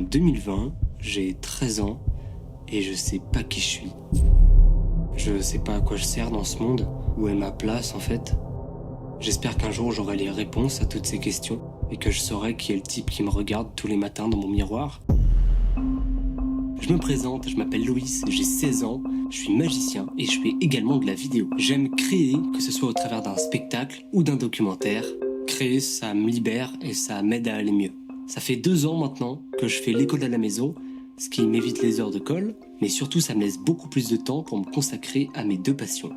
2020, j'ai 13 ans et je sais pas qui je suis. Je sais pas à quoi je sers dans ce monde, où est ma place en fait. J'espère qu'un jour j'aurai les réponses à toutes ces questions et que je saurai qui est le type qui me regarde tous les matins dans mon miroir. Je me présente, je m'appelle Loïs, j'ai 16 ans, je suis magicien et je fais également de la vidéo. J'aime créer, que ce soit au travers d'un spectacle ou d'un documentaire. Créer, ça me libère et ça m'aide à aller mieux. Ça fait 2 ans maintenant que je fais l'école à la maison, ce qui m'évite les heures de colle, mais surtout ça me laisse beaucoup plus de temps pour me consacrer à mes 2 passions.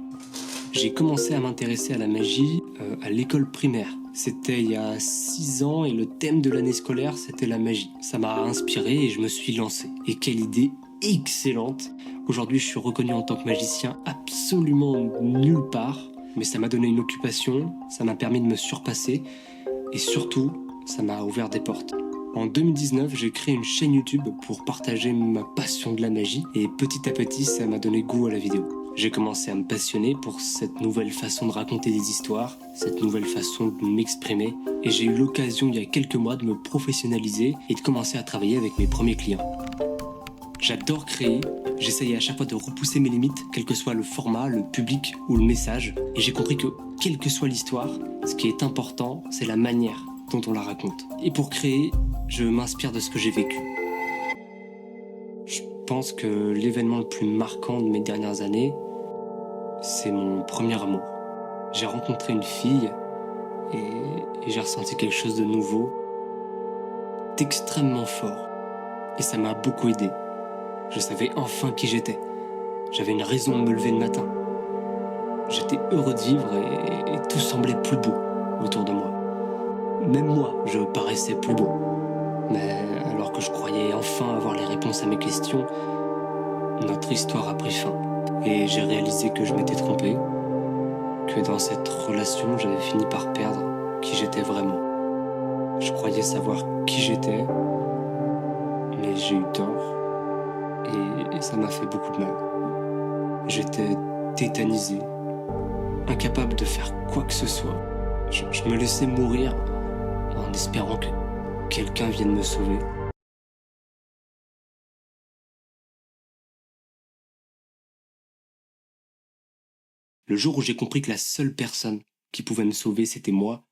J'ai commencé à m'intéresser à la magie à l'école primaire. C'était il y a 6 ans et le thème de l'année scolaire, c'était la magie. Ça m'a inspiré et je me suis lancé. Et quelle idée excellente! Aujourd'hui, je suis reconnu en tant que magicien absolument nulle part, mais ça m'a donné une occupation, ça m'a permis de me surpasser et surtout, ça m'a ouvert des portes. En 2019, j'ai créé une chaîne YouTube pour partager ma passion de la magie et petit à petit, ça m'a donné goût à la vidéo. J'ai commencé à me passionner pour cette nouvelle façon de raconter des histoires, cette nouvelle façon de m'exprimer et j'ai eu l'occasion il y a quelques mois de me professionnaliser et de commencer à travailler avec mes premiers clients. J'adore créer, j'essaye à chaque fois de repousser mes limites, quel que soit le format, le public ou le message, et j'ai compris que, quelle que soit l'histoire, ce qui est important, c'est la manière dont on la raconte. Et pour créer, je m'inspire de ce que j'ai vécu. Je pense que l'événement le plus marquant de mes dernières années, c'est mon premier amour. J'ai rencontré une fille et j'ai ressenti quelque chose de nouveau, d'extrêmement fort. Et ça m'a beaucoup aidé. Je savais enfin qui j'étais. J'avais une raison de me lever le matin. J'étais heureux de vivre et tout semblait plus beau autour de moi. Même moi, je paraissais plus beau. Mais alors que je croyais enfin avoir les réponses à mes questions, notre histoire a pris fin. Et j'ai réalisé que je m'étais trompé, que dans cette relation, j'avais fini par perdre qui j'étais vraiment. Je croyais savoir qui j'étais, mais j'ai eu tort. Et ça m'a fait beaucoup de mal. J'étais tétanisé, incapable de faire quoi que ce soit. Je me laissais mourir en espérant que quelqu'un vienne me sauver. Le jour où j'ai compris que la seule personne qui pouvait me sauver, c'était moi,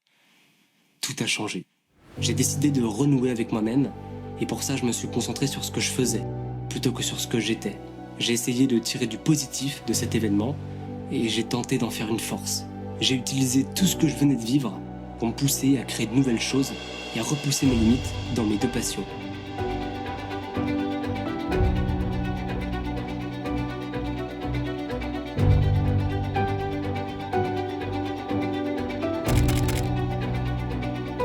tout a changé. J'ai décidé de renouer avec moi-même, et pour ça, je me suis concentré sur ce que je faisais, plutôt que sur ce que j'étais. J'ai essayé de tirer du positif de cet événement, et j'ai tenté d'en faire une force. J'ai utilisé tout ce que je venais de vivre pour me pousser à créer de nouvelles choses et à repousser mes limites dans mes 2 passions.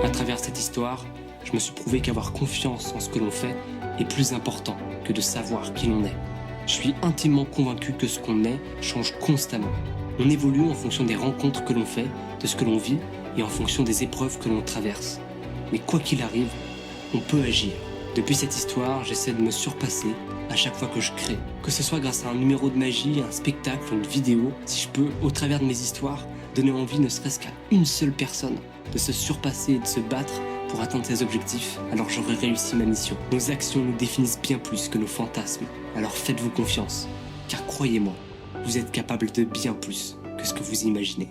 À travers cette histoire, je me suis prouvé qu'avoir confiance en ce que l'on fait est plus important que de savoir qui l'on est. Je suis intimement convaincu que ce qu'on est change constamment. On évolue en fonction des rencontres que l'on fait, de ce que l'on vit et en fonction des épreuves que l'on traverse. Mais quoi qu'il arrive, on peut agir. Depuis cette histoire, j'essaie de me surpasser à chaque fois que je crée. Que ce soit grâce à un numéro de magie, un spectacle, une vidéo, si je peux, au travers de mes histoires, donner envie ne serait-ce qu'à une seule personne de se surpasser et de se battre pour atteindre ses objectifs, alors j'aurai réussi ma mission. Nos actions nous définissent bien plus que nos fantasmes. Alors faites-vous confiance, car croyez-moi, vous êtes capable de bien plus que ce que vous imaginez.